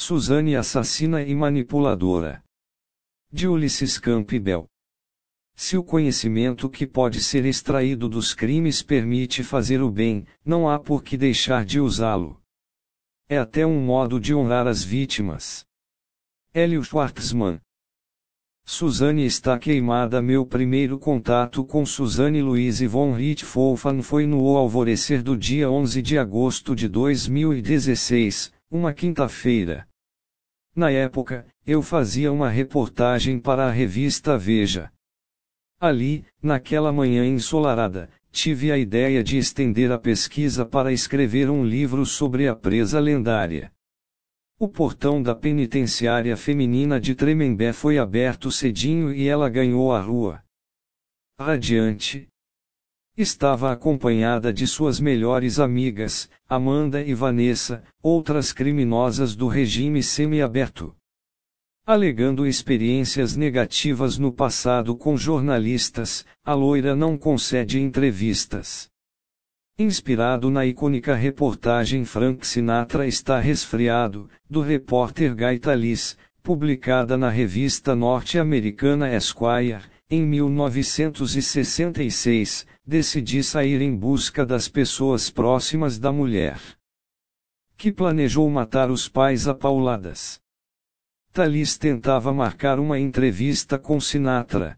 Suzane assassina e manipuladora. De Ulisses Campbell. Se o conhecimento que pode ser extraído dos crimes permite fazer o bem, não há por que deixar de usá-lo. É até um modo de honrar as vítimas. Hélio Schwartzman. Suzane está queimada. Meu primeiro contato com Suzane Louise von Richthofen foi no alvorecer do dia 11 de agosto de 2016, uma quinta-feira. Na época, eu fazia uma reportagem para a revista Veja. Ali, naquela manhã ensolarada, tive a ideia de estender a pesquisa para escrever um livro sobre a presa lendária. O portão da penitenciária feminina de Tremembé foi aberto cedinho e ela ganhou a rua. Radiante. Estava acompanhada de suas melhores amigas, Amanda e Vanessa, outras criminosas do regime semiaberto. Alegando experiências negativas no passado com jornalistas, a loira não concede entrevistas. Inspirado na icônica reportagem Frank Sinatra está resfriado, do repórter Guy Tallis, publicada na revista norte-americana Esquire, em 1966, decidi sair em busca das pessoas próximas da mulher que planejou matar os pais a pauladas. Tallis tentava marcar uma entrevista com Sinatra.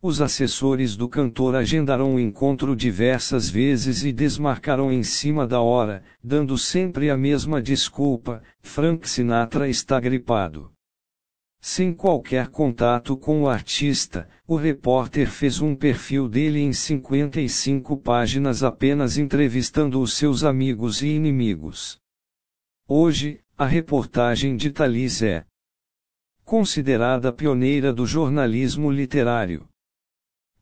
Os assessores do cantor agendaram o encontro diversas vezes e desmarcaram em cima da hora, dando sempre a mesma desculpa: Frank Sinatra está gripado. Sem qualquer contato com o artista, o repórter fez um perfil dele em 55 páginas apenas entrevistando os seus amigos e inimigos. Hoje, a reportagem de Tallis é considerada pioneira do jornalismo literário.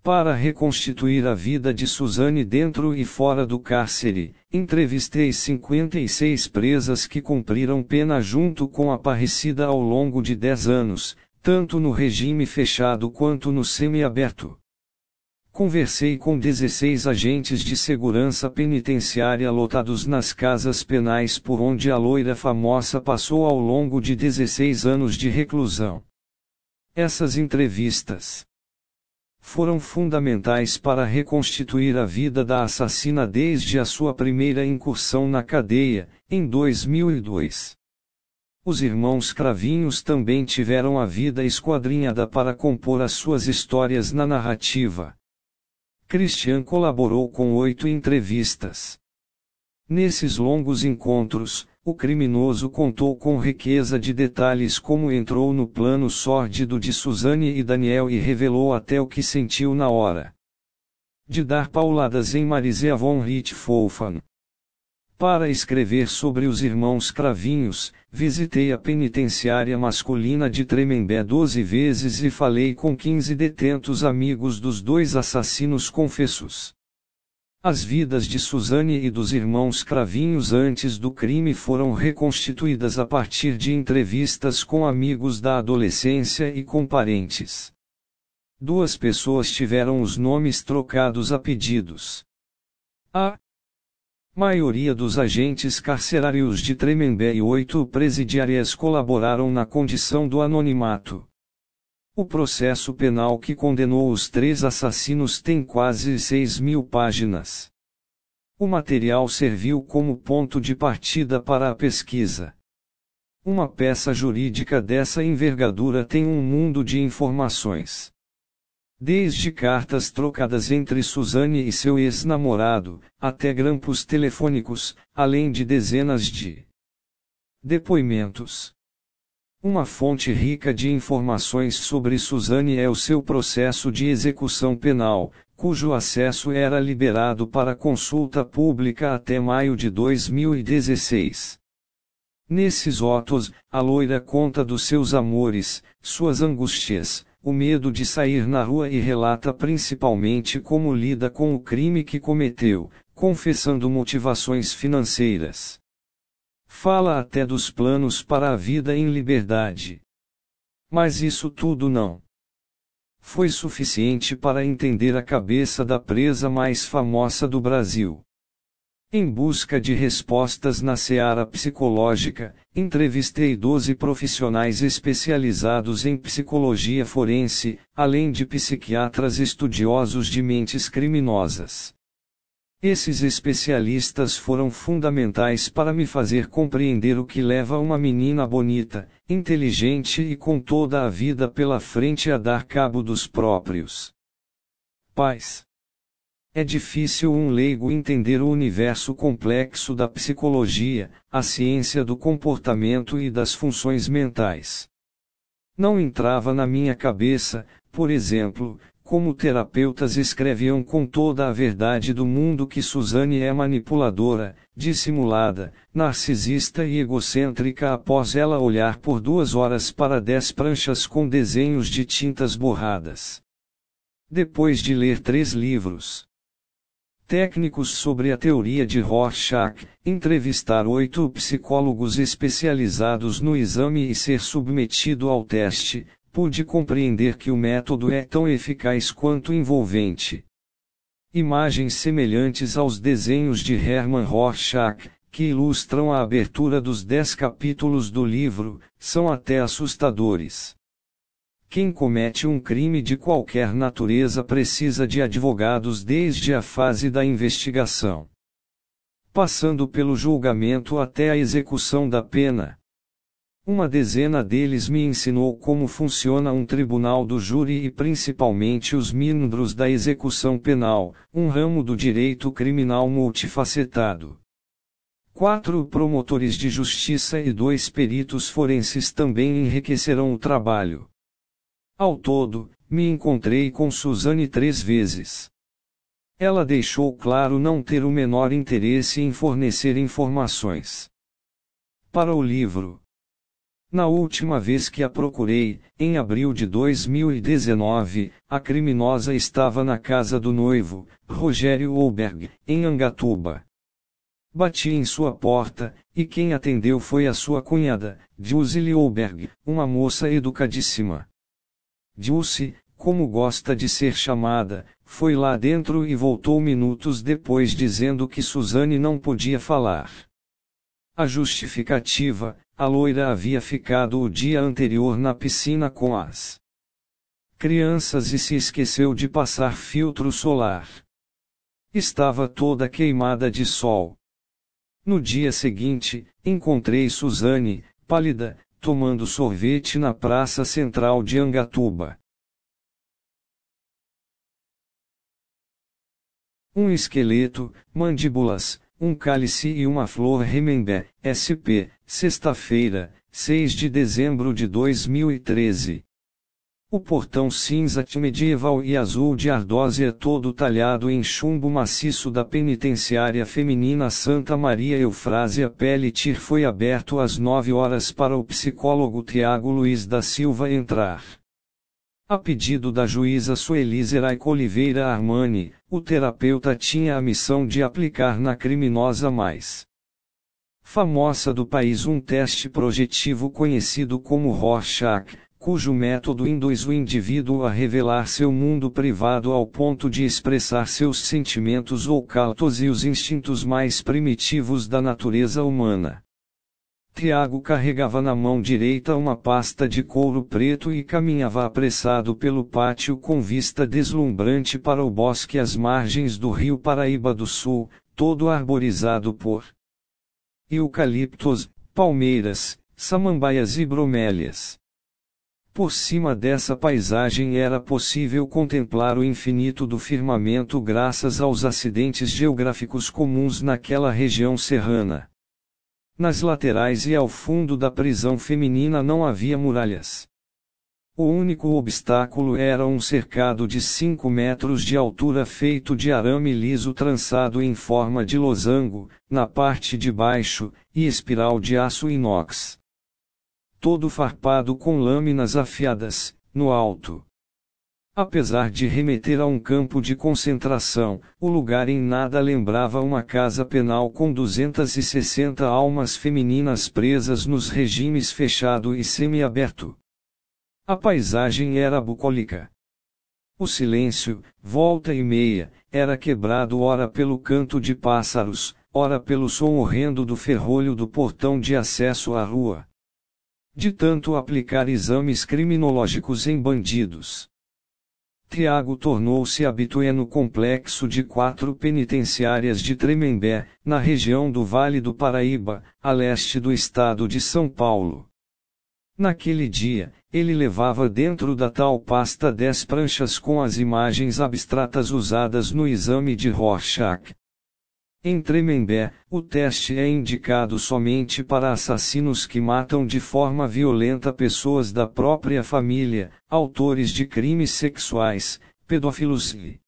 Para reconstituir a vida de Suzane dentro e fora do cárcere, entrevistei 56 presas que cumpriram pena junto com Aparecida ao longo de 10 anos, tanto no regime fechado quanto no semiaberto. Conversei com 16 agentes de segurança penitenciária lotados nas casas penais por onde a loira famosa passou ao longo de 16 anos de reclusão. Essas entrevistas foram fundamentais para reconstituir a vida da assassina desde a sua primeira incursão na cadeia, em 2002. Os irmãos Cravinhos também tiveram a vida esquadrinhada para compor as suas histórias na narrativa. Christian colaborou com 8 entrevistas. Nesses longos encontros, o criminoso contou com riqueza de detalhes como entrou no plano sórdido de Suzane e Daniel e revelou até o que sentiu na hora de dar pauladas em Marizia von Richthofen. Para escrever sobre os irmãos Cravinhos, visitei a penitenciária masculina de Tremembé 12 vezes e falei com 15 detentos amigos dos 2 assassinos confessos. As vidas de Suzane e dos irmãos Cravinhos antes do crime foram reconstituídas a partir de entrevistas com amigos da adolescência e com parentes. 2 pessoas tiveram os nomes trocados a pedidos. A maioria dos agentes carcerários de Tremembé e 8 presidiárias colaboraram na condição do anonimato. O processo penal que condenou os 3 assassinos tem quase 6.000 páginas. O material serviu como ponto de partida para a pesquisa. Uma peça jurídica dessa envergadura tem um mundo de informações. Desde cartas trocadas entre Suzane e seu ex-namorado, até grampos telefônicos, além de dezenas de depoimentos. Uma fonte rica de informações sobre Suzane é o seu processo de execução penal, cujo acesso era liberado para consulta pública até maio de 2016. Nesses autos, a loira conta dos seus amores, suas angústias, o medo de sair na rua e relata principalmente como lida com o crime que cometeu, confessando motivações financeiras. Fala até dos planos para a vida em liberdade. Mas isso tudo não foi suficiente para entender a cabeça da presa mais famosa do Brasil. Em busca de respostas na seara psicológica, entrevistei 12 profissionais especializados em psicologia forense, além de psiquiatras estudiosos de mentes criminosas. Esses especialistas foram fundamentais para me fazer compreender o que leva uma menina bonita, inteligente e com toda a vida pela frente a dar cabo dos próprios pais. É difícil um leigo entender o universo complexo da psicologia, a ciência do comportamento e das funções mentais. Não entrava na minha cabeça, por exemplo, como terapeutas escreviam com toda a verdade do mundo que Suzane é manipuladora, dissimulada, narcisista e egocêntrica após ela olhar por 2 horas para 10 pranchas com desenhos de tintas borradas. Depois de ler 3 livros técnicos sobre a teoria de Rorschach, entrevistar 8 psicólogos especializados no exame e ser submetido ao teste, pude compreender que o método é tão eficaz quanto envolvente. Imagens semelhantes aos desenhos de Hermann Rorschach, que ilustram a abertura dos 10 capítulos do livro, são até assustadores. Quem comete um crime de qualquer natureza precisa de advogados desde a fase da investigação, passando pelo julgamento até a execução da pena. Uma dezena deles me ensinou como funciona um tribunal do júri e principalmente os membros da execução penal, um ramo do direito criminal multifacetado. 4 promotores de justiça e 2 peritos forenses também enriquecerão o trabalho. Ao todo, me encontrei com Suzane 3 vezes. Ela deixou claro não ter o menor interesse em fornecer informações para o livro. Na última vez que a procurei, em abril de 2019, a criminosa estava na casa do noivo, Rogério Olberg, em Angatuba. Bati em sua porta, e quem atendeu foi a sua cunhada, Dulce Olberg, uma moça educadíssima. Dulce, como gosta de ser chamada, foi lá dentro e voltou minutos depois dizendo que Suzane não podia falar. A justificativa: a loira havia ficado o dia anterior na piscina com as crianças e se esqueceu de passar filtro solar. Estava toda queimada de sol. No dia seguinte, encontrei Suzane, pálida, tomando sorvete na praça central de Angatuba. Um esqueleto, mandíbulas, um cálice e uma flor Remember, SP, sexta-feira, 6 de dezembro de 2013. O portão cinza medieval e azul de ardósia todo talhado em chumbo maciço da penitenciária feminina Santa Maria Eufrásia Pelletier foi aberto às 9 horas para o psicólogo Tiago Luiz da Silva entrar. A pedido da juíza Sueli Zeraico Oliveira Armani, o terapeuta tinha a missão de aplicar na criminosa mais famosa do país um teste projetivo conhecido como Rorschach, cujo método induz o indivíduo a revelar seu mundo privado ao ponto de expressar seus sentimentos ocultos e os instintos mais primitivos da natureza humana. Tiago carregava na mão direita uma pasta de couro preto e caminhava apressado pelo pátio com vista deslumbrante para o bosque às margens do rio Paraíba do Sul, todo arborizado por eucaliptos, palmeiras, samambaias e bromélias. Por cima dessa paisagem era possível contemplar o infinito do firmamento graças aos acidentes geográficos comuns naquela região serrana. Nas laterais e ao fundo da prisão feminina não havia muralhas. O único obstáculo era um cercado de 5 metros de altura feito de arame liso trançado em forma de losango, na parte de baixo, e espiral de aço inox. Todo farpado com lâminas afiadas, no alto. Apesar de remeter a um campo de concentração, o lugar em nada lembrava uma casa penal com 260 almas femininas presas nos regimes fechado e semiaberto. A paisagem era bucólica. O silêncio, volta e meia, era quebrado ora pelo canto de pássaros, ora pelo som horrendo do ferrolho do portão de acesso à rua. De tanto aplicar exames criminológicos em bandidos, Tiago tornou-se habitué no complexo de 4 penitenciárias de Tremembé, na região do Vale do Paraíba, a leste do estado de São Paulo. Naquele dia, ele levava dentro da tal pasta 10 pranchas com as imagens abstratas usadas no exame de Rorschach. Em Tremembé, o teste é indicado somente para assassinos que matam de forma violenta pessoas da própria família, autores de crimes sexuais, pedófilos e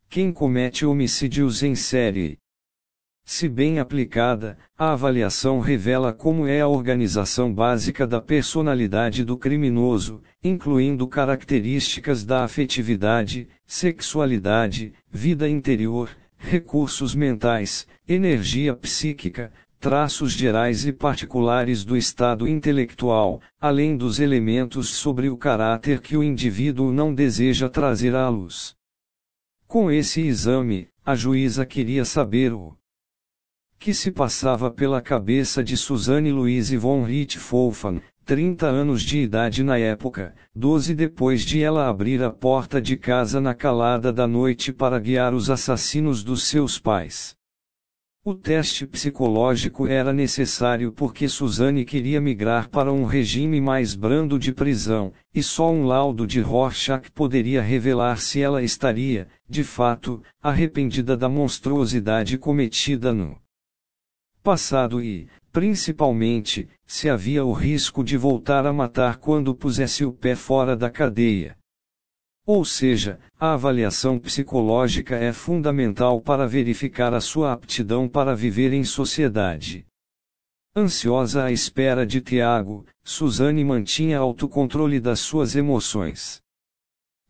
quem comete homicídios em série. Se bem aplicada, a avaliação revela como é a organização básica da personalidade do criminoso, incluindo características da afetividade, sexualidade, vida interior, recursos mentais, energia psíquica, traços gerais e particulares do estado intelectual, além dos elementos sobre o caráter que o indivíduo não deseja trazer à luz. Com esse exame, a juíza queria saber o que se passava pela cabeça de Suzanne Louise von Richthofen, 30 anos de idade na época, 12 depois de ela abrir a porta de casa na calada da noite para guiar os assassinos dos seus pais. O teste psicológico era necessário porque Suzanne queria migrar para um regime mais brando de prisão, e só um laudo de Rorschach poderia revelar se ela estaria, de fato, arrependida da monstruosidade cometida no passado e, principalmente, se havia o risco de voltar a matar quando pusesse o pé fora da cadeia. Ou seja, a avaliação psicológica é fundamental para verificar a sua aptidão para viver em sociedade. Ansiosa à espera de Tiago, Suzanne mantinha autocontrole das suas emoções.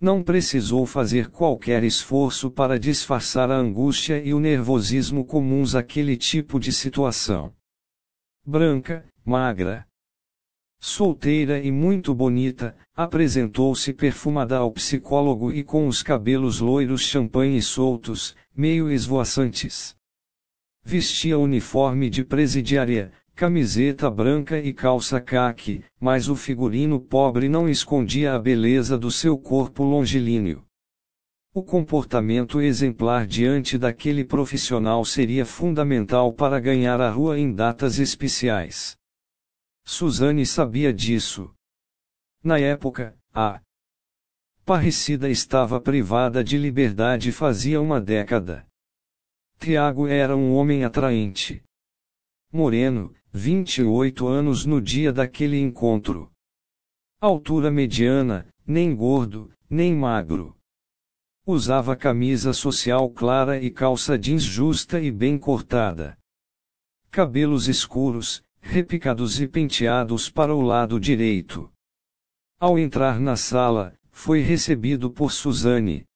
Não precisou fazer qualquer esforço para disfarçar a angústia e o nervosismo comuns àquele tipo de situação. Branca, magra, solteira e muito bonita, apresentou-se perfumada ao psicólogo e com os cabelos loiros champanhe soltos, meio esvoaçantes. Vestia uniforme de presidiária, camiseta branca e calça caqui, mas o figurino pobre não escondia a beleza do seu corpo longilíneo. O comportamento exemplar diante daquele profissional seria fundamental para ganhar a rua em datas especiais. Suzanne sabia disso. Na época, a parricida estava privada de liberdade fazia uma década. Tiago era um homem atraente. Moreno, 28 anos no dia daquele encontro. Altura mediana, nem gordo, nem magro. Usava camisa social clara e calça jeans justa e bem cortada. Cabelos escuros, repicados e penteados para o lado direito. Ao entrar na sala, foi recebido por Suzanne.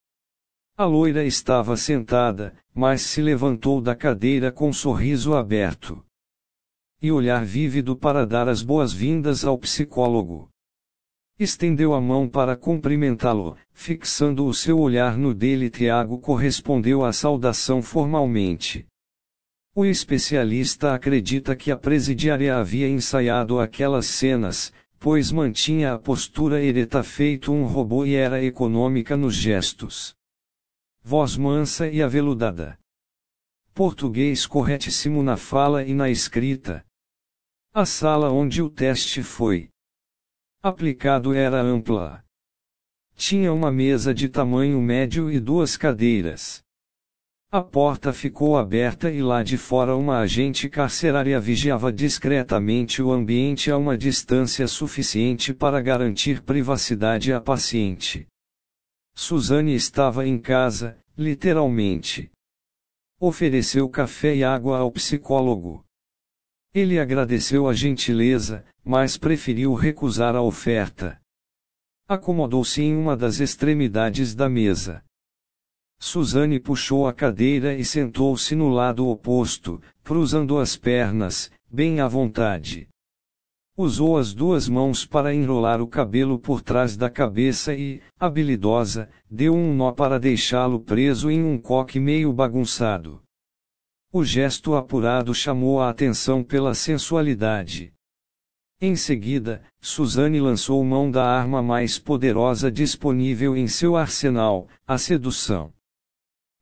A loira estava sentada, mas se levantou da cadeira com sorriso aberto e olhar vívido para dar as boas-vindas ao psicólogo. Estendeu a mão para cumprimentá-lo, fixando o seu olhar no dele. Tiago correspondeu à saudação formalmente. O especialista acredita que a presidiária havia ensaiado aquelas cenas, pois mantinha a postura ereta feito um robô e era econômica nos gestos. Voz mansa e aveludada. Português corretíssimo na fala e na escrita. A sala onde o teste foi aplicado era ampla. Tinha uma mesa de tamanho médio e 2 cadeiras. A porta ficou aberta e lá de fora uma agente carcerária vigiava discretamente o ambiente a uma distância suficiente para garantir privacidade à paciente. Suzanne estava em casa, literalmente. Ofereceu café e água ao psicólogo. Ele agradeceu a gentileza, mas preferiu recusar a oferta. Acomodou-se em uma das extremidades da mesa. Suzanne puxou a cadeira e sentou-se no lado oposto, cruzando as pernas, bem à vontade. Usou as 2 mãos para enrolar o cabelo por trás da cabeça e, habilidosa, deu um nó para deixá-lo preso em um coque meio bagunçado. O gesto apurado chamou a atenção pela sensualidade. Em seguida, Suzane lançou mão da arma mais poderosa disponível em seu arsenal, a sedução.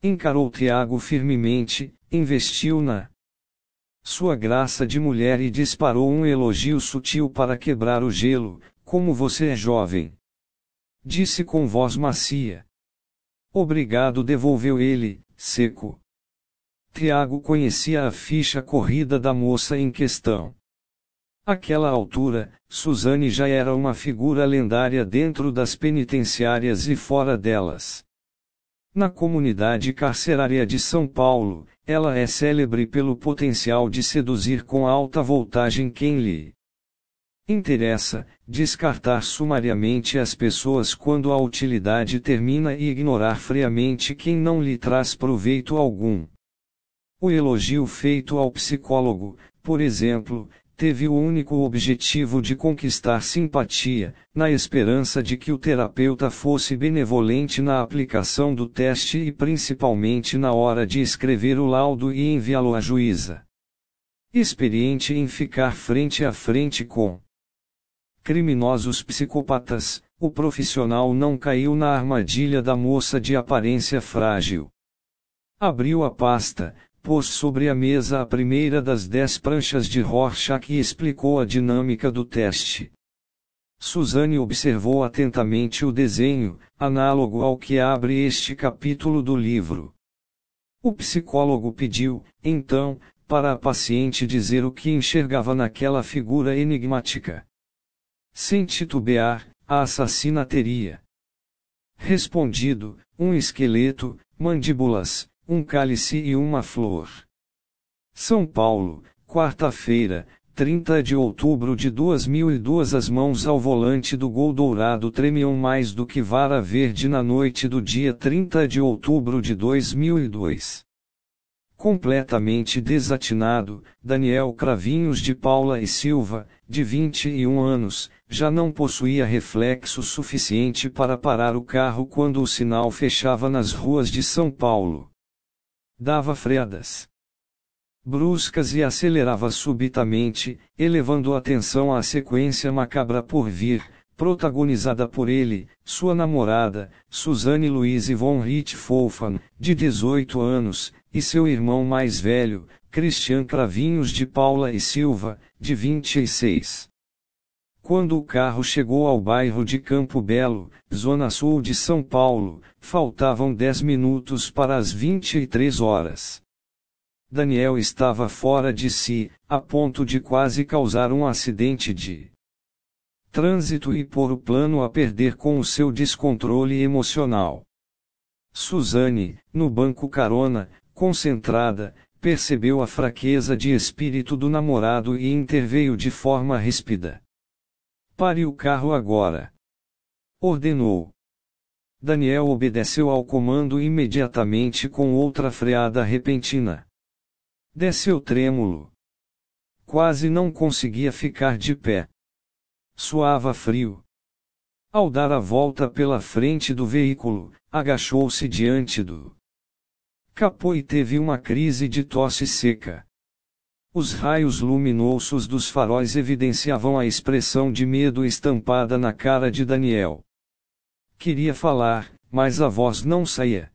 Encarou Tiago firmemente, investiu na sua graça de mulher e disparou um elogio sutil para quebrar o gelo. Como você é jovem! Disse com voz macia. Obrigado, devolveu ele, seco. Tiago conhecia a ficha corrida da moça em questão. Àquela altura, Suzane já era uma figura lendária dentro das penitenciárias e fora delas. Na comunidade carcerária de São Paulo, ela é célebre pelo potencial de seduzir com alta voltagem quem lhe interessa, descartar sumariamente as pessoas quando a utilidade termina e ignorar friamente quem não lhe traz proveito algum. O elogio feito ao psicólogo, por exemplo, teve o único objetivo de conquistar simpatia, na esperança de que o terapeuta fosse benevolente na aplicação do teste e principalmente na hora de escrever o laudo e enviá-lo à juíza. Experiente em ficar frente a frente com criminosos psicopatas, o profissional não caiu na armadilha da moça de aparência frágil. Abriu a pasta, pôs sobre a mesa a primeira das 10 pranchas de Rorschach e explicou a dinâmica do teste. Suzane observou atentamente o desenho, análogo ao que abre este capítulo do livro. O psicólogo pediu, então, para a paciente dizer o que enxergava naquela figura enigmática. Sem titubear, a assassina teria respondido: um esqueleto, mandíbulas, um cálice e uma flor. São Paulo, quarta-feira, 30 de outubro de 2002. As mãos ao volante do Gol Dourado tremiam mais do que vara verde na noite do dia 30 de outubro de 2002. Completamente desatinado, Daniel Cravinhos de Paula e Silva, de 21 anos, já não possuía reflexo suficiente para parar o carro quando o sinal fechava nas ruas de São Paulo. Dava freadas bruscas e acelerava subitamente, elevando a atenção à sequência macabra por vir, protagonizada por ele, sua namorada, Suzane Louise von Richthofen, de 18 anos, e seu irmão mais velho, Christian Cravinhos de Paula e Silva, de 26. Quando o carro chegou ao bairro de Campo Belo, zona sul de São Paulo, faltavam 10 minutos para as 23 horas. Daniel estava fora de si, a ponto de quase causar um acidente de trânsito e pôr o plano a perder com o seu descontrole emocional. Suzane, no banco carona, concentrada, percebeu a fraqueza de espírito do namorado e interveio de forma ríspida. Pare o carro agora! Ordenou. Daniel obedeceu ao comando imediatamente com outra freada repentina. Desceu trêmulo. Quase não conseguia ficar de pé. Suava frio. Ao dar a volta pela frente do veículo, agachou-se diante do capô e teve uma crise de tosse seca. Os raios luminosos dos faróis evidenciavam a expressão de medo estampada na cara de Daniel. Queria falar, mas a voz não saía.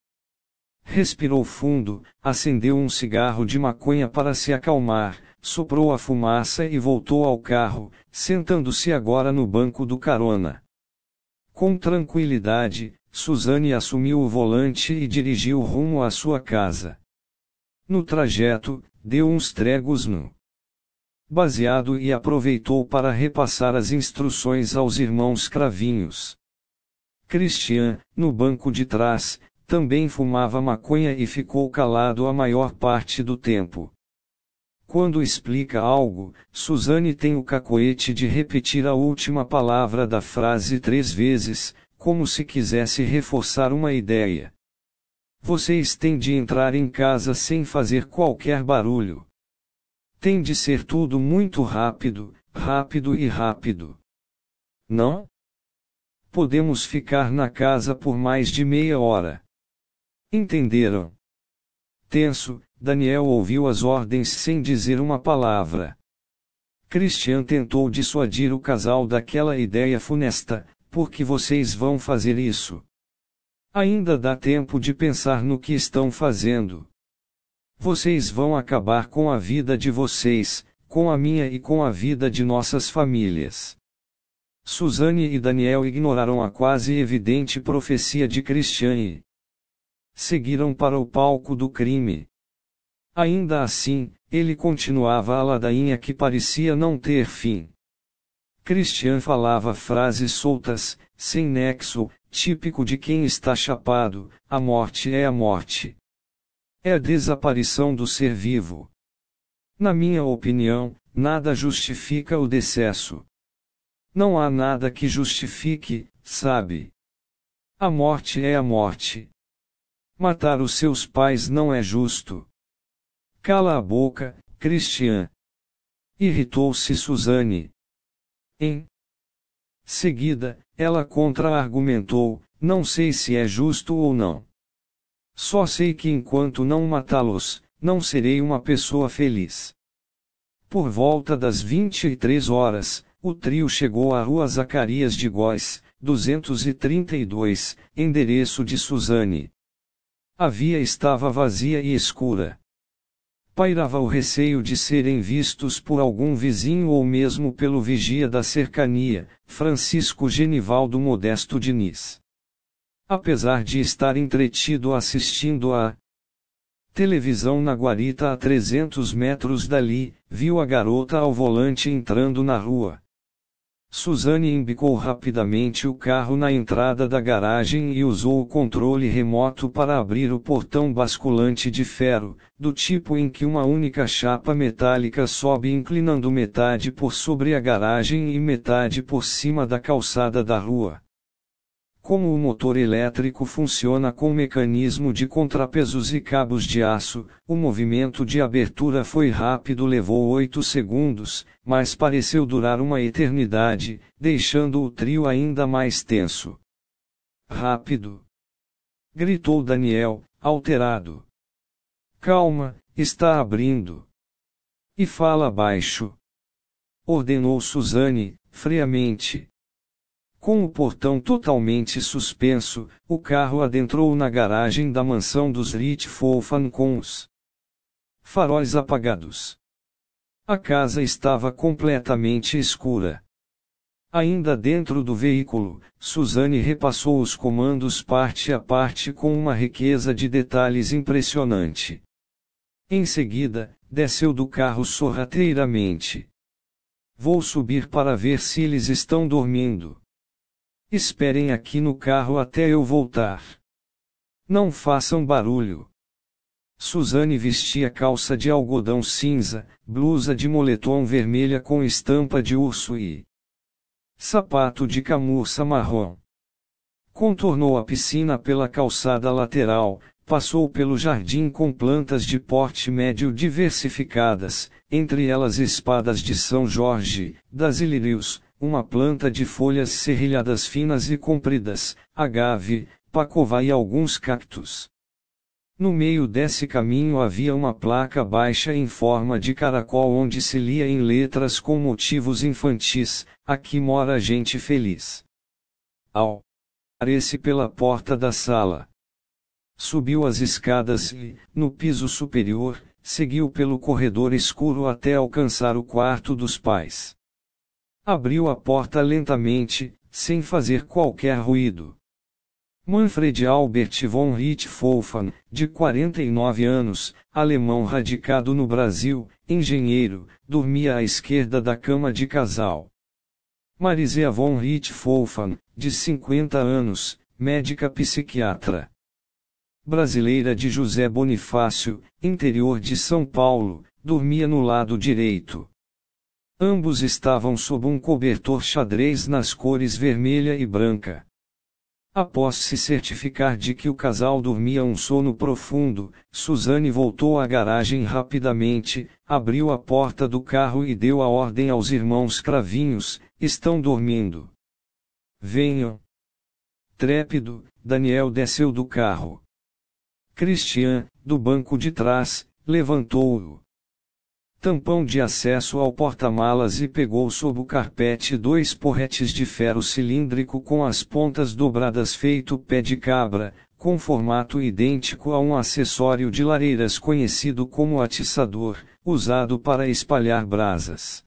Respirou fundo, acendeu um cigarro de maconha para se acalmar, soprou a fumaça e voltou ao carro, sentando-se agora no banco do carona. Com tranquilidade, Suzane assumiu o volante e dirigiu rumo à sua casa. No trajeto, deu uns tregos no baseado e aproveitou para repassar as instruções aos irmãos Cravinhos. Christian, no banco de trás, também fumava maconha e ficou calado a maior parte do tempo. Quando explica algo, Suzane tem o cacoete de repetir a última palavra da frase 3 vezes, como se quisesse reforçar uma ideia. Vocês têm de entrar em casa sem fazer qualquer barulho. Tem de ser tudo muito rápido, rápido e rápido. Não? Podemos ficar na casa por mais de meia hora. Entenderam? Tenso, Daniel ouviu as ordens sem dizer uma palavra. Christian tentou dissuadir o casal daquela ideia funesta. Por que vocês vão fazer isso? Ainda dá tempo de pensar no que estão fazendo. Vocês vão acabar com a vida de vocês, com a minha e com a vida de nossas famílias. Suzane e Daniel ignoraram a quase evidente profecia de Christian e seguiram para o palco do crime. Ainda assim, ele continuava a ladainha que parecia não ter fim. Christian falava frases soltas, sem nexo, típico de quem está chapado: a morte é a morte. É a desaparição do ser vivo. Na minha opinião, nada justifica o decesso. Não há nada que justifique, sabe? A morte é a morte. Matar os seus pais não é justo. Cala a boca, Christian. Irritou-se Suzane. Em seguida, ela contra-argumentou: não sei se é justo ou não. Só sei que enquanto não matá-los, não serei uma pessoa feliz. Por volta das 23 horas, o trio chegou à rua Zacarias de Góes, 232, endereço de Suzane. A via estava vazia e escura. Pairava o receio de serem vistos por algum vizinho ou mesmo pelo vigia da cercania, Francisco Genivaldo Modesto Diniz. Apesar de estar entretido assistindo à televisão na guarita a 300 metros dali, viu a garota ao volante entrando na rua. Suzane embicou rapidamente o carro na entrada da garagem e usou o controle remoto para abrir o portão basculante de ferro, do tipo em que uma única chapa metálica sobe inclinando metade por sobre a garagem e metade por cima da calçada da rua. Como o motor elétrico funciona com mecanismo de contrapesos e cabos de aço, o movimento de abertura foi rápido, levou 8 segundos, mas pareceu durar uma eternidade, deixando o trio ainda mais tenso. Rápido! Gritou Daniel, alterado. Calma, está abrindo. E fala baixo. Ordenou Suzane, friamente. Com o portão totalmente suspenso, o carro adentrou na garagem da mansão dos Richthofen com os faróis apagados. A casa estava completamente escura. Ainda dentro do veículo, Suzane repassou os comandos parte a parte com uma riqueza de detalhes impressionante. Em seguida, desceu do carro sorrateiramente. Vou subir para ver se eles estão dormindo. Esperem aqui no carro até eu voltar. Não façam barulho. Suzane vestia calça de algodão cinza, blusa de moletom vermelha com estampa de urso e sapato de camurça marrom. Contornou a piscina pela calçada lateral, passou pelo jardim com plantas de porte médio diversificadas, entre elas espadas de São Jorge, das ilírios, uma planta de folhas serrilhadas finas e compridas, agave, pacová e alguns cactos. No meio desse caminho havia uma placa baixa em forma de caracol onde se lia em letras com motivos infantis: aqui mora gente feliz. Ao aparece pela porta da sala. Subiu as escadas e, no piso superior, seguiu pelo corredor escuro até alcançar o quarto dos pais. Abriu a porta lentamente, sem fazer qualquer ruído. Manfred Albert von Richthofen, de 49 anos, alemão radicado no Brasil, engenheiro, dormia à esquerda da cama de casal. Marisea von Richthofen, de 50 anos, médica psiquiatra. Brasileira de José Bonifácio, interior de São Paulo, dormia no lado direito. Ambos estavam sob um cobertor xadrez nas cores vermelha e branca. Após se certificar de que o casal dormia um sono profundo, Suzane voltou à garagem rapidamente, abriu a porta do carro e deu a ordem aos irmãos Cravinhos: estão dormindo. Venham. Trépido, Daniel desceu do carro. Christian, do banco de trás, levantou-o tampão de acesso ao porta-malas e pegou sob o carpete 2 porretes de ferro cilíndrico com as pontas dobradas feito pé de cabra, com formato idêntico a um acessório de lareiras conhecido como atiçador, usado para espalhar brasas.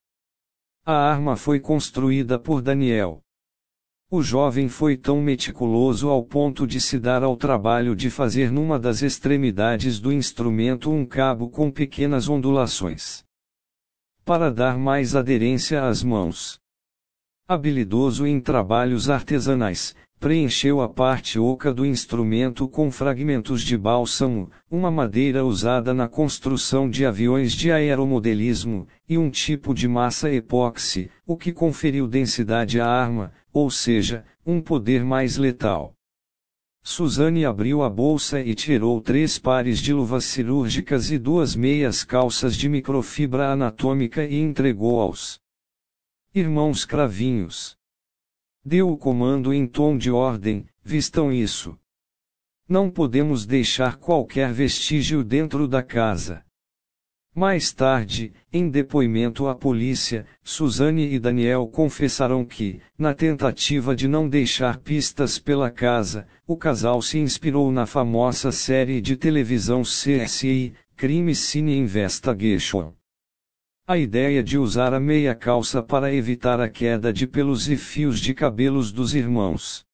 A arma foi construída por Daniel. O jovem foi tão meticuloso ao ponto de se dar ao trabalho de fazer numa das extremidades do instrumento um cabo com pequenas ondulações, para dar mais aderência às mãos. Habilidoso em trabalhos artesanais, preencheu a parte oca do instrumento com fragmentos de bálsamo, uma madeira usada na construção de aviões de aeromodelismo, e um tipo de massa epóxi, o que conferiu densidade à arma, ou seja, um poder mais letal. Suzane abriu a bolsa e tirou 3 pares de luvas cirúrgicas e 2 meias calças de microfibra anatômica e entregou aos irmãos cravinhos. Deu o comando em tom de ordem: vistam isso. Não podemos deixar qualquer vestígio dentro da casa. Mais tarde, em depoimento à polícia, Suzane e Daniel confessaram que, na tentativa de não deixar pistas pela casa, o casal se inspirou na famosa série de televisão CSI, Crime Scene Investigation. A ideia de usar a meia calça para evitar a queda de pelos e fios de cabelos dos irmãos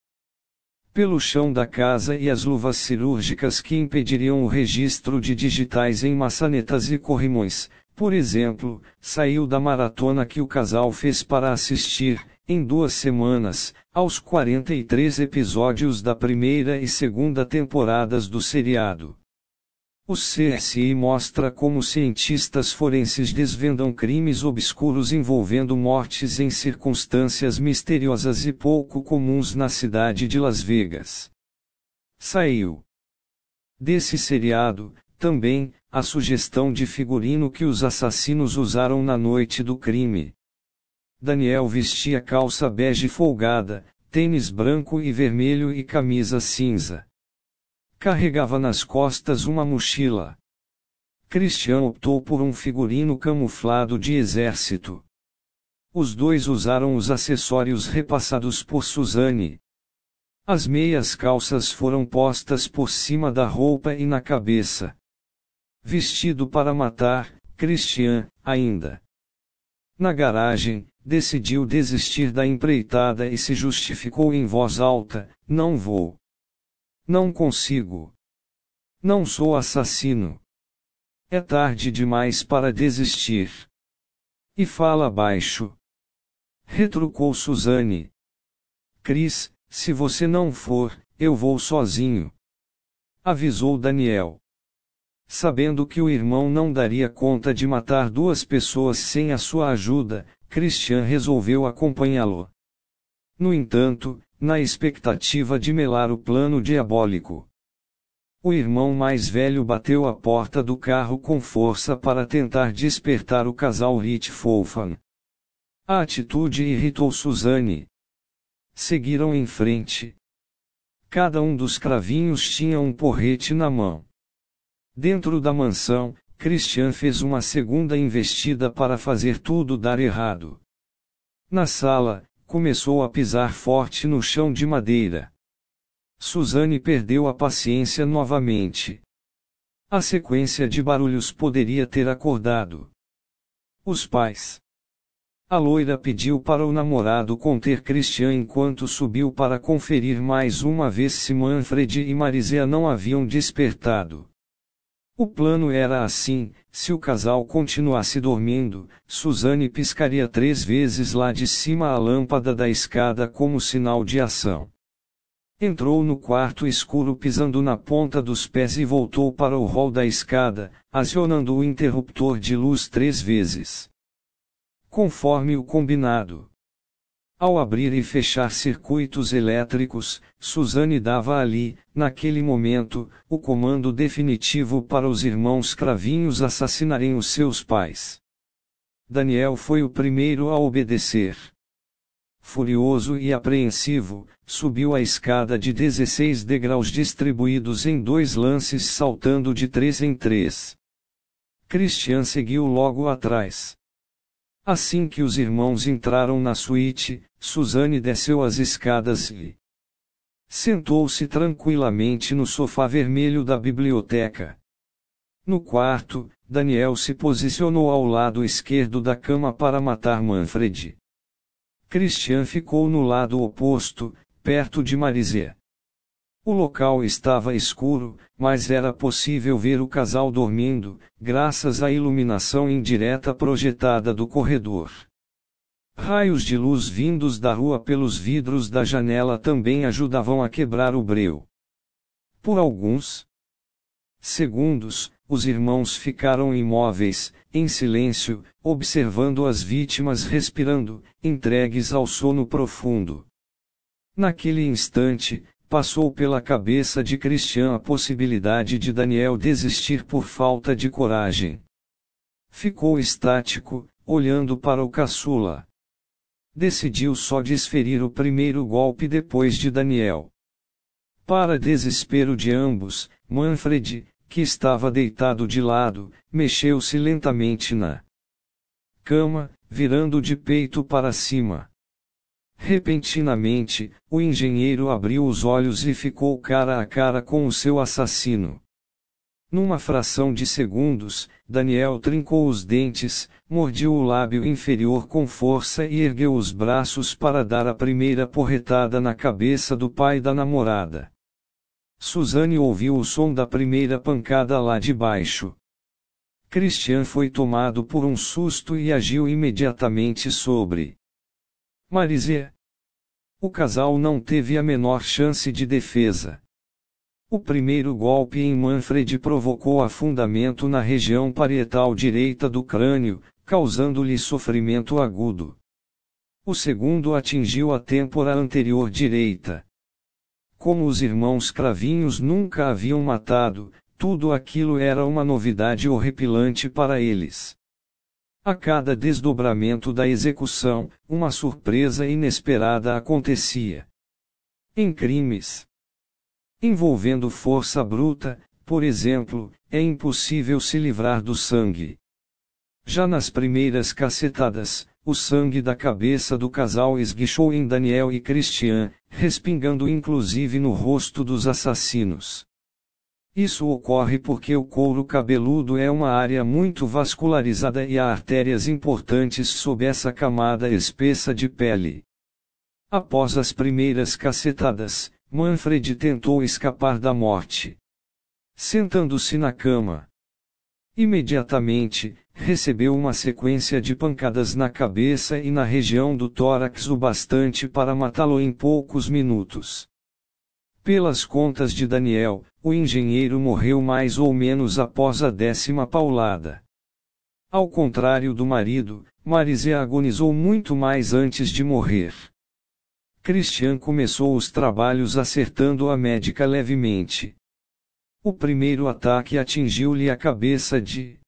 pelo chão da casa e as luvas cirúrgicas que impediriam o registro de digitais em maçanetas e corrimões, por exemplo, saiu da maratona que o casal fez para assistir, em 2 semanas, aos 43 episódios da primeira e segunda temporadas do seriado. O CSI mostra como cientistas forenses desvendam crimes obscuros envolvendo mortes em circunstâncias misteriosas e pouco comuns na cidade de Las Vegas. Saiu desse seriado, também, a sugestão de figurino que os assassinos usaram na noite do crime. Daniel vestia calça bege folgada, tênis branco e vermelho e camisa cinza. Carregava nas costas uma mochila. Christian optou por um figurino camuflado de exército. Os dois usaram os acessórios repassados por Suzane. As meias calças foram postas por cima da roupa e na cabeça. Vestido para matar, Christian, ainda na garagem, decidiu desistir da empreitada e se justificou em voz alta: não vou. Não consigo. Não sou assassino. É tarde demais para desistir. E fala baixo. Retrucou Suzane. Chris, se você não for, eu vou sozinho. Avisou Daniel. Sabendo que o irmão não daria conta de matar 2 pessoas sem a sua ajuda, Christian resolveu acompanhá-lo. No entanto, na expectativa de melar o plano diabólico, o irmão mais velho bateu a porta do carro com força para tentar despertar o casal Richthofen. A atitude irritou Suzane. Seguiram em frente. Cada um dos cravinhos tinha um porrete na mão. Dentro da mansão, Christian fez uma segunda investida para fazer tudo dar errado. Na sala, começou a pisar forte no chão de madeira. Suzane perdeu a paciência novamente. A sequência de barulhos poderia ter acordado os pais. A loira pediu para o namorado conter Christian enquanto subiu para conferir mais uma vez se Manfred e Marizia não haviam despertado. O plano era assim: se o casal continuasse dormindo, Suzane piscaria 3 vezes lá de cima a lâmpada da escada como sinal de ação. Entrou no quarto escuro pisando na ponta dos pés e voltou para o hall da escada, acionando o interruptor de luz 3 vezes. Conforme o combinado. Ao abrir e fechar circuitos elétricos, Suzane dava ali, naquele momento, o comando definitivo para os irmãos cravinhos assassinarem os seus pais. Daniel foi o primeiro a obedecer. Furioso e apreensivo, subiu a escada de 16 degraus distribuídos em 2 lances saltando de 3 em 3. Christian seguiu logo atrás. Assim que os irmãos entraram na suíte, Suzane desceu as escadas e sentou-se tranquilamente no sofá vermelho da biblioteca. No quarto, Daniel se posicionou ao lado esquerdo da cama para matar Manfred. Christian ficou no lado oposto, perto de Marise. O local estava escuro, mas era possível ver o casal dormindo, graças à iluminação indireta projetada do corredor. Raios de luz vindos da rua pelos vidros da janela também ajudavam a quebrar o breu. Por alguns segundos, os irmãos ficaram imóveis, em silêncio, observando as vítimas respirando, entregues ao sono profundo. Naquele instante, passou pela cabeça de Christian a possibilidade de Daniel desistir por falta de coragem. Ficou estático, olhando para o caçula. Decidiu só desferir o primeiro golpe depois de Daniel. Para desespero de ambos, Manfred, que estava deitado de lado, mexeu-se lentamente na cama, virando de peito para cima. Repentinamente, o engenheiro abriu os olhos e ficou cara a cara com o seu assassino. Numa fração de segundos, Daniel trincou os dentes, mordiu o lábio inferior com força e ergueu os braços para dar a primeira porretada na cabeça do pai da namorada. Suzane ouviu o som da primeira pancada lá de baixo. Christian foi tomado por um susto e agiu imediatamente sobre Marise. O casal não teve a menor chance de defesa. O primeiro golpe em Manfred provocou afundamento na região parietal direita do crânio, causando-lhe sofrimento agudo. O segundo atingiu a têmpora anterior direita. Como os irmãos Cravinhos nunca haviam matado, tudo aquilo era uma novidade horripilante para eles. A cada desdobramento da execução, uma surpresa inesperada acontecia. Em crimes envolvendo força bruta, por exemplo, é impossível se livrar do sangue. Já nas primeiras cacetadas, o sangue da cabeça do casal esguichou em Daniel e Christian, respingando inclusive no rosto dos assassinos. Isso ocorre porque o couro cabeludo é uma área muito vascularizada e há artérias importantes sob essa camada espessa de pele. Após as primeiras cacetadas, Manfred tentou escapar da morte. Sentando-se na cama. Imediatamente, recebeu uma sequência de pancadas na cabeça e na região do tórax o bastante para matá-lo em poucos minutos. Pelas contas de Daniel, o engenheiro morreu mais ou menos após a 10ª paulada. Ao contrário do marido, Marise agonizou muito mais antes de morrer. Christian começou os trabalhos acertando a médica levemente. O primeiro ataque atingiu-lhe a cabeça de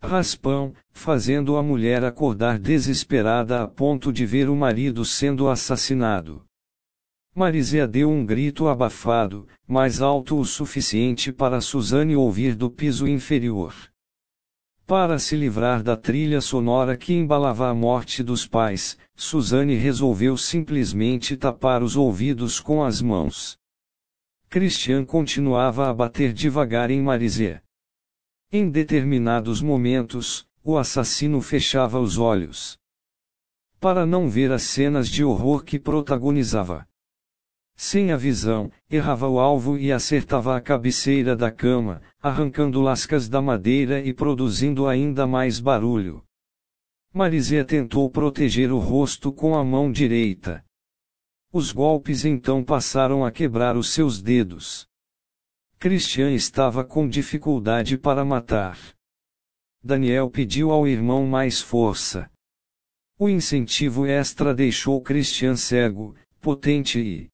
raspão, fazendo a mulher acordar desesperada a ponto de ver o marido sendo assassinado. Marise deu um grito abafado, mais alto o suficiente para Suzane ouvir do piso inferior. Para se livrar da trilha sonora que embalava a morte dos pais, Suzane resolveu simplesmente tapar os ouvidos com as mãos. Christian continuava a bater devagar em Marise. Em determinados momentos, o assassino fechava os olhos para não ver as cenas de horror que protagonizava. Sem a visão, errava o alvo e acertava a cabeceira da cama, arrancando lascas da madeira e produzindo ainda mais barulho. Marise tentou proteger o rosto com a mão direita. Os golpes então passaram a quebrar os seus dedos. Christian estava com dificuldade para matar. Daniel pediu ao irmão mais força. O incentivo extra deixou Christian cego, potente e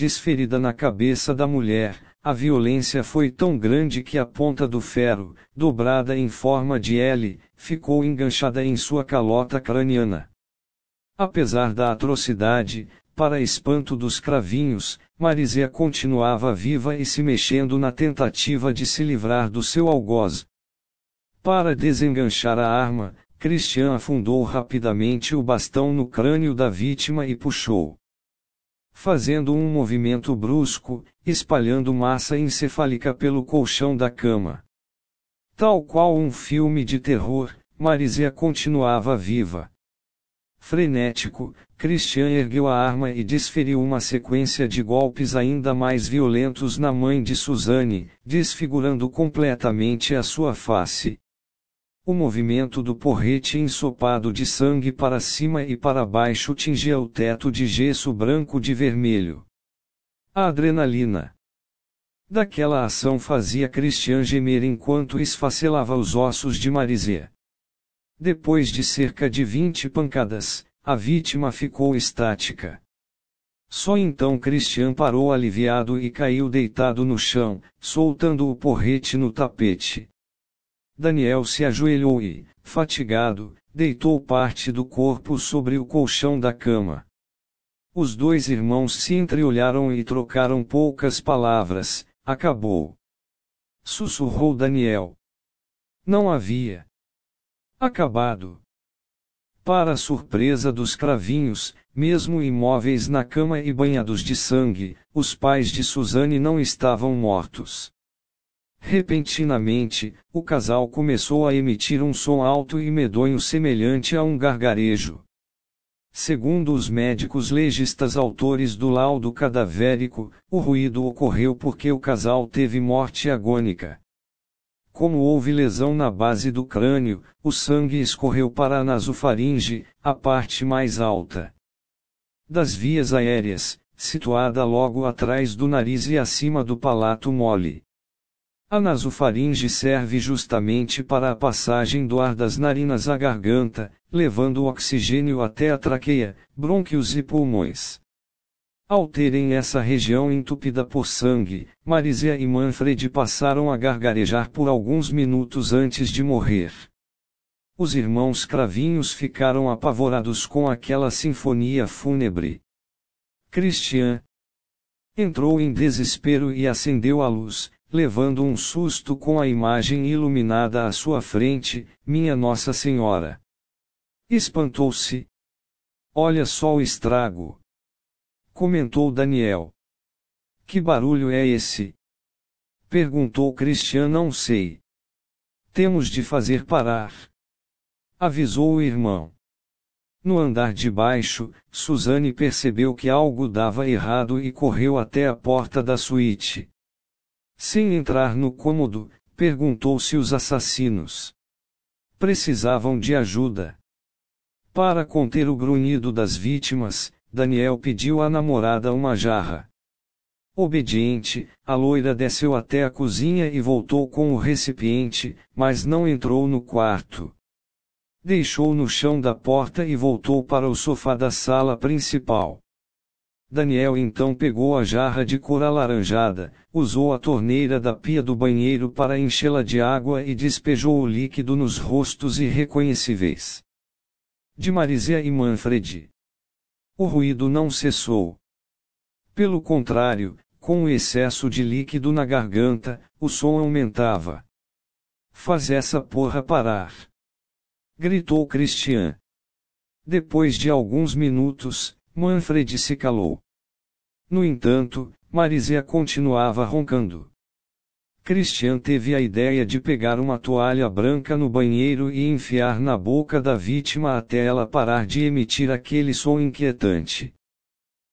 desferida na cabeça da mulher. A violência foi tão grande que a ponta do ferro, dobrada em forma de L, ficou enganchada em sua calota craniana. Apesar da atrocidade, para espanto dos cravinhos, Marise continuava viva e se mexendo na tentativa de se livrar do seu algoz. Para desenganchar a arma, Christian afundou rapidamente o bastão no crânio da vítima e puxou. Fazendo um movimento brusco, espalhando massa encefálica pelo colchão da cama. Tal qual um filme de terror, Marizia continuava viva. Frenético, Christian ergueu a arma e desferiu uma sequência de golpes ainda mais violentos na mãe de Suzanne, desfigurando completamente a sua face. O movimento do porrete ensopado de sangue para cima e para baixo tingia o teto de gesso branco de vermelho. A adrenalina daquela ação fazia Christian gemer enquanto esfacelava os ossos de Marizia. Depois de cerca de 20 pancadas, a vítima ficou estática. Só então Christian parou aliviado e caiu deitado no chão, soltando o porrete no tapete. Daniel se ajoelhou e, fatigado, deitou parte do corpo sobre o colchão da cama. Os dois irmãos se entreolharam e trocaram poucas palavras. Acabou. Sussurrou Daniel. Não havia acabado. Para a surpresa dos cravinhos, mesmo imóveis na cama e banhados de sangue, os pais de Suzanne não estavam mortos. Repentinamente, o casal começou a emitir um som alto e medonho semelhante a um gargarejo. Segundo os médicos legistas autores do laudo cadavérico, o ruído ocorreu porque o casal teve morte agônica. Como houve lesão na base do crânio, o sangue escorreu para a nasofaringe, a parte mais alta das vias aéreas, situada logo atrás do nariz e acima do palato mole. A nasofaringe serve justamente para a passagem do ar das narinas à garganta, levando o oxigênio até a traqueia, brônquios e pulmões. Ao terem essa região entupida por sangue, Marizia e Manfred passaram a gargarejar por alguns minutos antes de morrer. Os irmãos cravinhos ficaram apavorados com aquela sinfonia fúnebre. Christian entrou em desespero e acendeu a luz, levando um susto com a imagem iluminada à sua frente. Minha Nossa Senhora! Espantou-se. Olha só o estrago! Comentou Daniel. Que barulho é esse? Perguntou Christian. Não sei. Temos de fazer parar. Avisou o irmão. No andar de baixo, Suzanne percebeu que algo dava errado e correu até a porta da suíte. Sem entrar no cômodo, perguntou se os assassinos precisavam de ajuda. Para conter o grunhido das vítimas, Daniel pediu à namorada uma jarra. Obediente, a loira desceu até a cozinha e voltou com o recipiente, mas não entrou no quarto. Deixou no chão da porta e voltou para o sofá da sala principal. Daniel então pegou a jarra de cor alaranjada, usou a torneira da pia do banheiro para enchê-la de água e despejou o líquido nos rostos irreconhecíveis de Marizia e Manfred. O ruído não cessou. Pelo contrário, com o excesso de líquido na garganta, o som aumentava. Faz essa porra parar! Gritou Christian. Depois de alguns minutos, Manfred se calou. No entanto, Marizia continuava roncando. Christian teve a ideia de pegar uma toalha branca no banheiro e enfiar na boca da vítima até ela parar de emitir aquele som inquietante.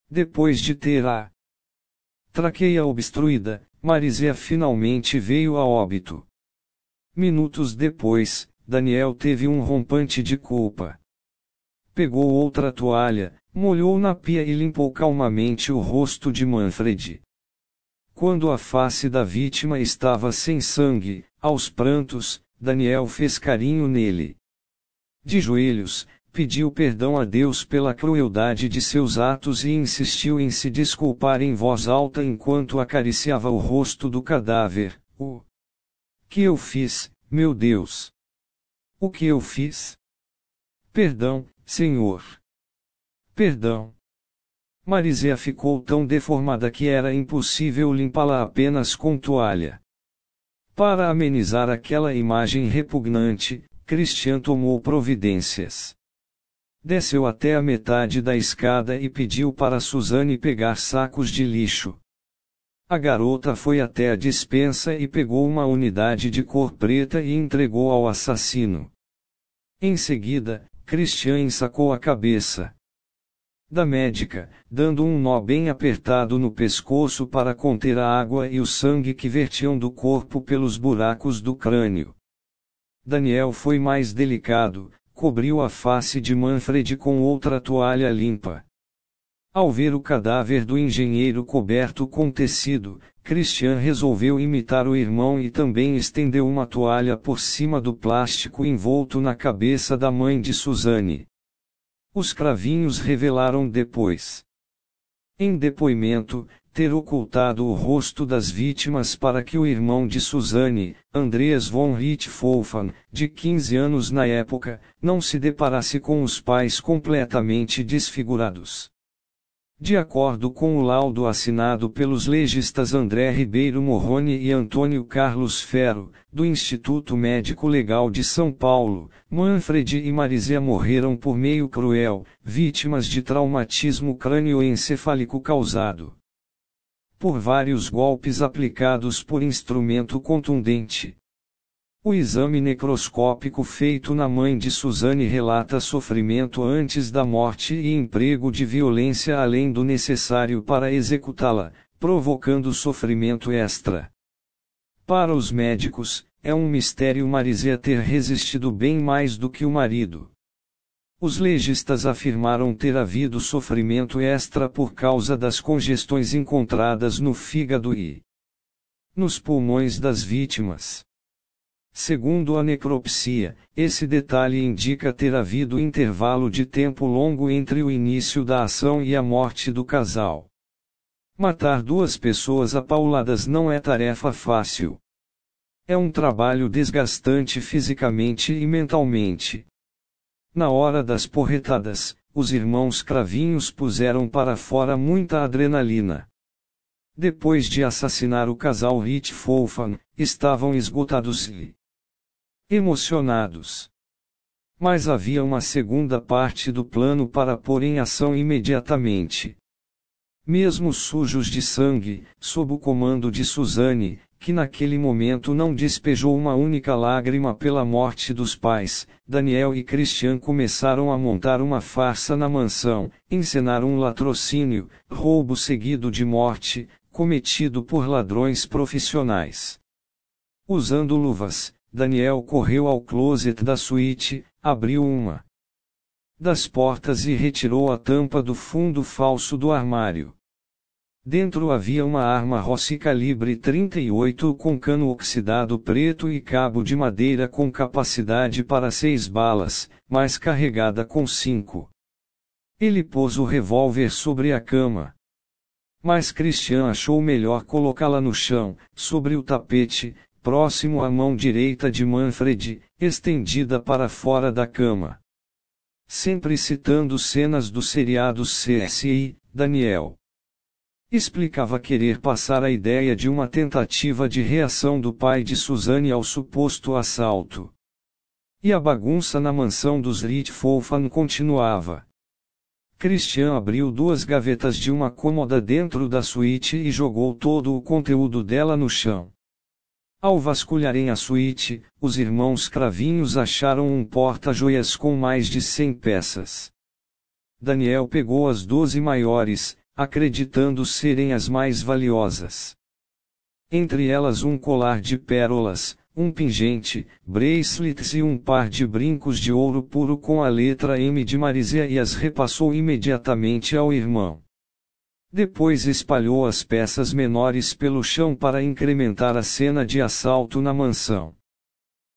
Depois de ter a traqueia obstruída, Marizia finalmente veio a óbito. Minutos depois, Daniel teve um rompante de culpa. Pegou outra toalha, molhou na pia e limpou calmamente o rosto de Manfred. Quando a face da vítima estava sem sangue, aos prantos, Daniel fez carinho nele. De joelhos, pediu perdão a Deus pela crueldade de seus atos e insistiu em se desculpar em voz alta enquanto acariciava o rosto do cadáver. O que eu fiz, meu Deus? O que eu fiz? Perdão, Senhor. Perdão. Marizia ficou tão deformada que era impossível limpá-la apenas com toalha. Para amenizar aquela imagem repugnante, Christian tomou providências. Desceu até a metade da escada e pediu para Suzanne pegar sacos de lixo. A garota foi até a despensa e pegou uma unidade de cor preta e entregou ao assassino. Em seguida, Christian ensacou a cabeça da médica, dando um nó bem apertado no pescoço para conter a água e o sangue que vertiam do corpo pelos buracos do crânio. Daniel foi mais delicado, cobriu a face de Manfred com outra toalha limpa. Ao ver o cadáver do engenheiro coberto com tecido, Christian resolveu imitar o irmão e também estendeu uma toalha por cima do plástico envolto na cabeça da mãe de Suzanne. Os cravinhos revelaram depois, em depoimento, ter ocultado o rosto das vítimas para que o irmão de Suzanne, Andreas von Richthofen, de 15 anos na época, não se deparasse com os pais completamente desfigurados. De acordo com o laudo assinado pelos legistas André Ribeiro Morrone e Antônio Carlos Ferro, do Instituto Médico Legal de São Paulo, Manfred e Marizia morreram por meio cruel, vítimas de traumatismo crânioencefálico causado por vários golpes aplicados por instrumento contundente. O exame necroscópico feito na mãe de Suzanne relata sofrimento antes da morte e emprego de violência além do necessário para executá-la, provocando sofrimento extra. Para os médicos, é um mistério Marizia ter resistido bem mais do que o marido. Os legistas afirmaram ter havido sofrimento extra por causa das congestões encontradas no fígado e nos pulmões das vítimas. Segundo a necropsia, esse detalhe indica ter havido intervalo de tempo longo entre o início da ação e a morte do casal. Matar duas pessoas apauladas não é tarefa fácil. É um trabalho desgastante fisicamente e mentalmente. Na hora das porretadas, os irmãos Cravinhos puseram para fora muita adrenalina. Depois de assassinar o casal Richthofen, estavam esgotados e emocionados. Mas havia uma segunda parte do plano para pôr em ação imediatamente. Mesmo sujos de sangue, sob o comando de Suzanne, que naquele momento não despejou uma única lágrima pela morte dos pais, Daniel e Christian começaram a montar uma farsa na mansão, encenar um latrocínio, roubo seguido de morte, cometido por ladrões profissionais. Usando luvas, Daniel correu ao closet da suíte, abriu uma das portas e retirou a tampa do fundo falso do armário. Dentro havia uma arma Rossi calibre 38 com cano oxidado preto e cabo de madeira com capacidade para 6 balas, mas carregada com 5. Ele pôs o revólver sobre a cama. Mas Christian achou melhor colocá-la no chão, sobre o tapete, próximo à mão direita de Manfred, estendida para fora da cama. Sempre citando cenas do seriado CSI, Daniel explicava querer passar a ideia de uma tentativa de reação do pai de Suzanne ao suposto assalto. E a bagunça na mansão dos Richthofen continuava. Christian abriu 2 gavetas de uma cômoda dentro da suíte e jogou todo o conteúdo dela no chão. Ao vasculharem a suíte, os irmãos Cravinhos acharam um porta-joias com mais de 100 peças. Daniel pegou as 12 maiores, acreditando serem as mais valiosas. Entre elas um colar de pérolas, um pingente, bracelets e um par de brincos de ouro puro com a letra M de Marizia e as repassou imediatamente ao irmão. Depois espalhou as peças menores pelo chão para incrementar a cena de assalto na mansão.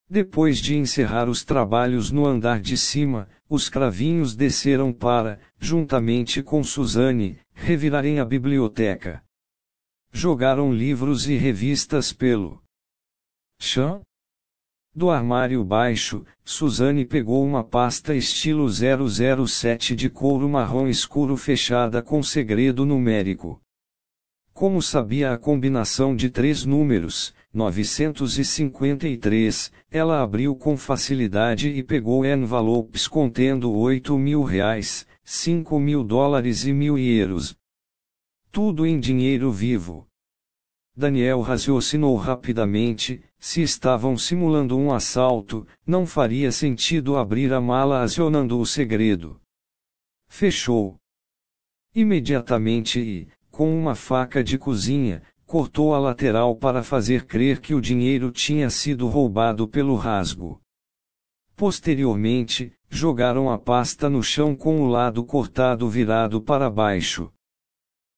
Depois de encerrar os trabalhos no andar de cima, os Cravinhos desceram para, juntamente com Suzanne, revirarem a biblioteca. Jogaram livros e revistas pelo chão. Do armário baixo, Suzanne pegou uma pasta estilo 007 de couro marrom escuro fechada com segredo numérico. Como sabia a combinação de 3 números, 953, ela abriu com facilidade e pegou envelopes contendo R$ 8.000, $5.000 e €1.000. Tudo em dinheiro vivo. Daniel raciocinou rapidamente: se estavam simulando um assalto, não faria sentido abrir a mala acionando o segredo. Fechou imediatamente e, com uma faca de cozinha, cortou a lateral para fazer crer que o dinheiro tinha sido roubado pelo rasgo. Posteriormente, jogaram a pasta no chão com o lado cortado virado para baixo.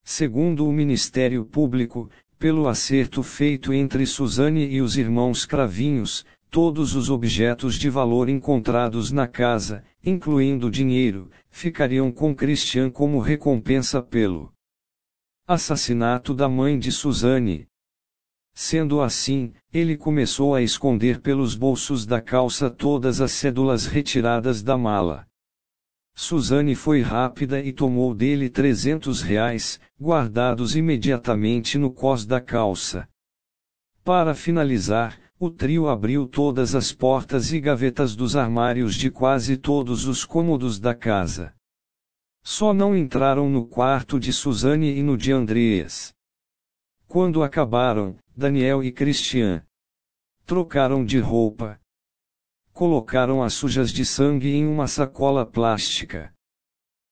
Segundo o Ministério Público, pelo acerto feito entre Suzane e os irmãos Cravinhos, todos os objetos de valor encontrados na casa, incluindo dinheiro, ficariam com Christian como recompensa pelo assassinato da mãe de Suzane. Sendo assim, ele começou a esconder pelos bolsos da calça todas as cédulas retiradas da mala. Suzane foi rápida e tomou dele R$ 300, guardados imediatamente no cós da calça. Para finalizar, o trio abriu todas as portas e gavetas dos armários de quase todos os cômodos da casa. Só não entraram no quarto de Suzane e no de Andreas. Quando acabaram, Daniel e Christian trocaram de roupa. Colocaram as sujas de sangue em uma sacola plástica.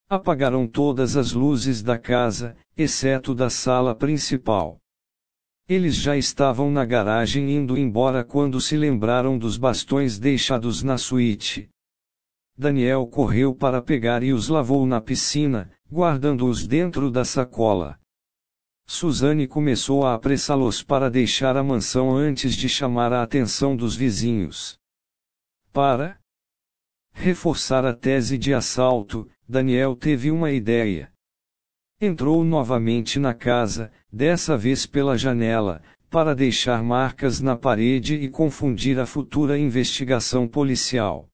Apagaram todas as luzes da casa, exceto da sala principal. Eles já estavam na garagem indo embora quando se lembraram dos bastões deixados na suíte. Daniel correu para pegar e os lavou na piscina, guardando-os dentro da sacola. Suzane começou a apressá-los para deixar a mansão antes de chamar a atenção dos vizinhos. Para reforçar a tese de assalto, Daniel teve uma ideia. Entrou novamente na casa, dessa vez pela janela, para deixar marcas na parede e confundir a futura investigação policial.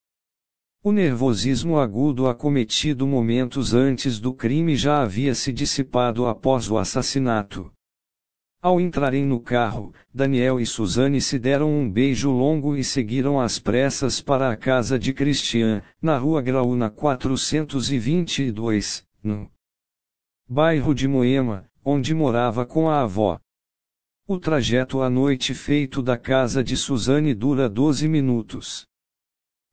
O nervosismo agudo acometido momentos antes do crime já havia se dissipado após o assassinato. Ao entrarem no carro, Daniel e Suzane se deram um beijo longo e seguiram às pressas para a casa de Christian, na Rua Graúna 422, no bairro de Moema, onde morava com a avó. O trajeto à noite feito da casa de Suzane dura 12 minutos.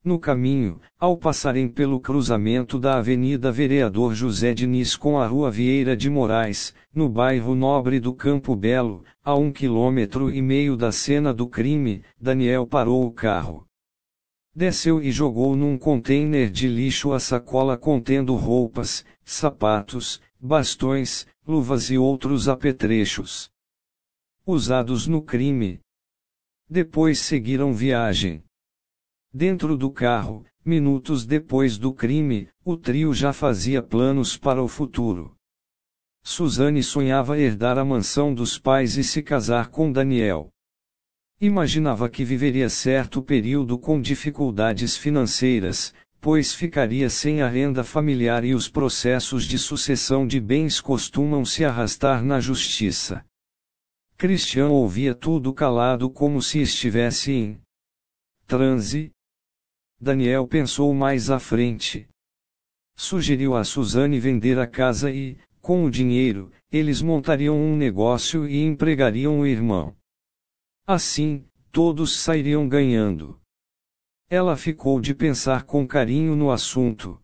No caminho, ao passarem pelo cruzamento da Avenida Vereador José Diniz com a Rua Vieira de Moraes, no bairro Nobre do Campo Belo, a 1,5 km da cena do crime, Daniel parou o carro. Desceu e jogou num container de lixo a sacola contendo roupas, sapatos, bastões, luvas e outros apetrechos usados no crime. Depois seguiram viagem. Dentro do carro, minutos depois do crime, o trio já fazia planos para o futuro. Suzane sonhava herdar a mansão dos pais e se casar com Daniel. Imaginava que viveria certo período com dificuldades financeiras, pois ficaria sem a renda familiar e os processos de sucessão de bens costumam se arrastar na justiça. Christian ouvia tudo calado como se estivesse em transe. Daniel pensou mais à frente. Sugeriu a Suzane vender a casa e, com o dinheiro, eles montariam um negócio e empregariam o irmão. Assim, todos sairiam ganhando. Ela ficou de pensar com carinho no assunto.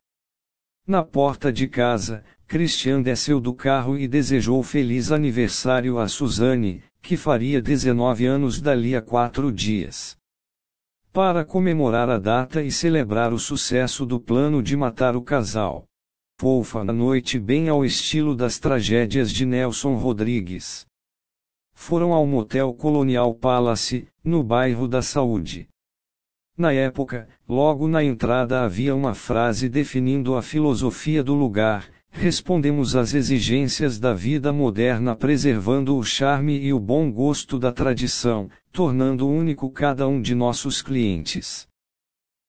Na porta de casa, Christian desceu do carro e desejou feliz aniversário a Suzane, que faria 19 anos dali a 4 dias. Para comemorar a data e celebrar o sucesso do plano de matar o casal. Fofa na noite bem ao estilo das tragédias de Nelson Rodrigues. Foram ao motel Colonial Palace, no bairro da Saúde. Na época, logo na entrada havia uma frase definindo a filosofia do lugar: respondemos às exigências da vida moderna preservando o charme e o bom gosto da tradição, tornando único cada um de nossos clientes.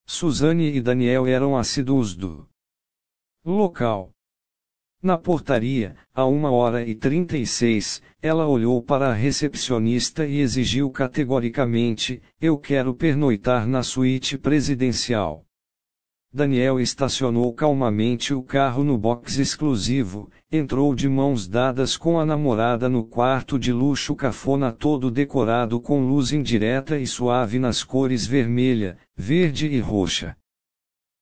Suzane e Daniel eram assíduos do local. Na portaria, a 1h36, ela olhou para a recepcionista e exigiu categoricamente: "Eu quero pernoitar na suíte presidencial." Daniel estacionou calmamente o carro no box exclusivo, entrou de mãos dadas com a namorada no quarto de luxo cafona todo decorado com luz indireta e suave nas cores vermelha, verde e roxa.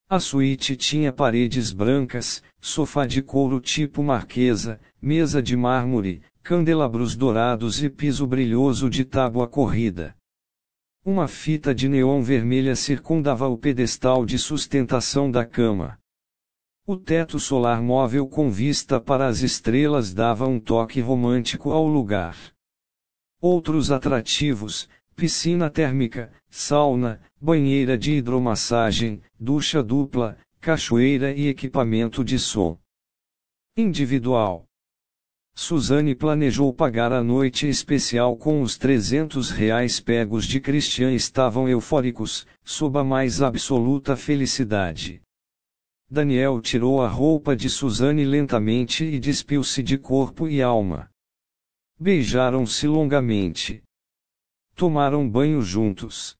A suíte tinha paredes brancas, sofá de couro tipo marquesa, mesa de mármore, candelabros dourados e piso brilhoso de tábua corrida. Uma fita de neon vermelha circundava o pedestal de sustentação da cama. O teto solar móvel com vista para as estrelas dava um toque romântico ao lugar. Outros atrativos: piscina térmica, sauna, banheira de hidromassagem, ducha dupla, cachoeira e equipamento de som individual. Suzane planejou pagar a noite especial com os R$ 300 pegos de Christian. Estavam eufóricos, sob a mais absoluta felicidade. Daniel tirou a roupa de Suzane lentamente e despiu-se de corpo e alma. Beijaram-se longamente. Tomaram banho juntos.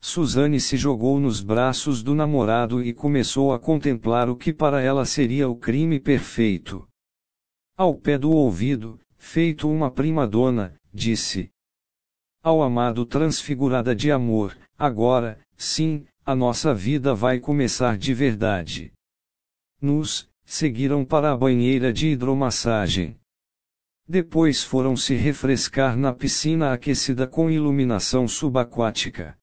Suzane se jogou nos braços do namorado e começou a contemplar o que para ela seria o crime perfeito. Ao pé do ouvido, feito uma prima-dona, disse ao amado transfigurada de amor: "Agora, sim, a nossa vida vai começar de verdade." Seguiram para a banheira de hidromassagem. Depois foram se refrescar na piscina aquecida com iluminação subaquática.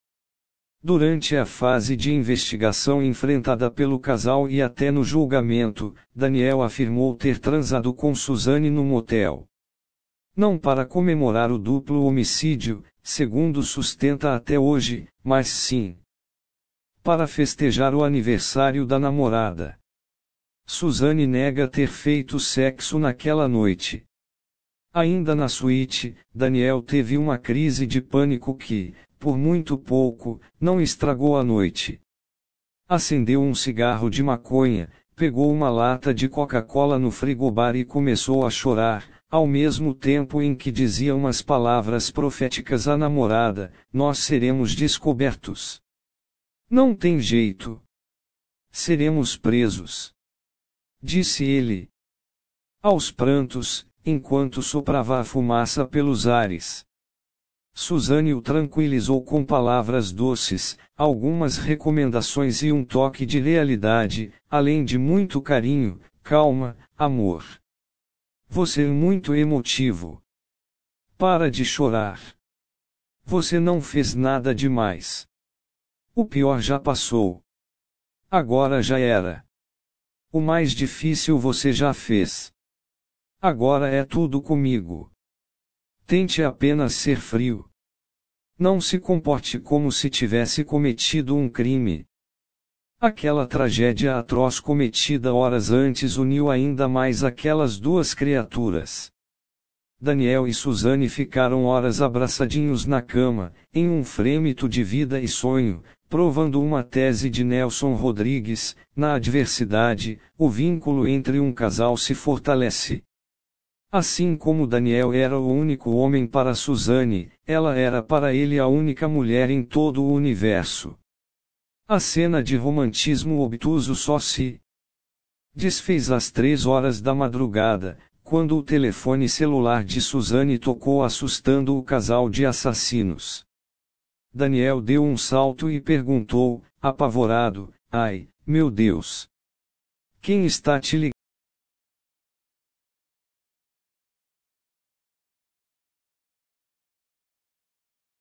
Durante a fase de investigação enfrentada pelo casal e até no julgamento, Daniel afirmou ter transado com Suzane no motel. Não para comemorar o duplo homicídio, segundo sustenta até hoje, mas sim para festejar o aniversário da namorada. Suzane nega ter feito sexo naquela noite. Ainda na suíte, Daniel teve uma crise de pânico que, por muito pouco, não estragou a noite. Acendeu um cigarro de maconha, pegou uma lata de Coca-Cola no frigobar e começou a chorar, ao mesmo tempo em que dizia umas palavras proféticas à namorada: "Nós seremos descobertos. Não tem jeito. Seremos presos." Disse ele. Aos prantos, enquanto soprava a fumaça pelos ares. Suzane o tranquilizou com palavras doces, algumas recomendações e um toque de realidade, além de muito carinho: "Calma, amor. Você é muito emotivo. Para de chorar. Você não fez nada demais. O pior já passou. Agora já era. O mais difícil você já fez. Agora é tudo comigo. Tente apenas ser frio. Não se comporte como se tivesse cometido um crime." Aquela tragédia atroz cometida horas antes uniu ainda mais aquelas duas criaturas. Daniel e Suzane ficaram horas abraçadinhos na cama, em um frêmito de vida e sonho, provando uma tese de Nelson Rodrigues: na adversidade, o vínculo entre um casal se fortalece. Assim como Daniel era o único homem para Suzane, ela era para ele a única mulher em todo o universo. A cena de romantismo obtuso só se desfez às 3h da madrugada, quando o telefone celular de Suzane tocou, assustando o casal de assassinos. Daniel deu um salto e perguntou, apavorado: "Ai, meu Deus! Quem está te ligando?"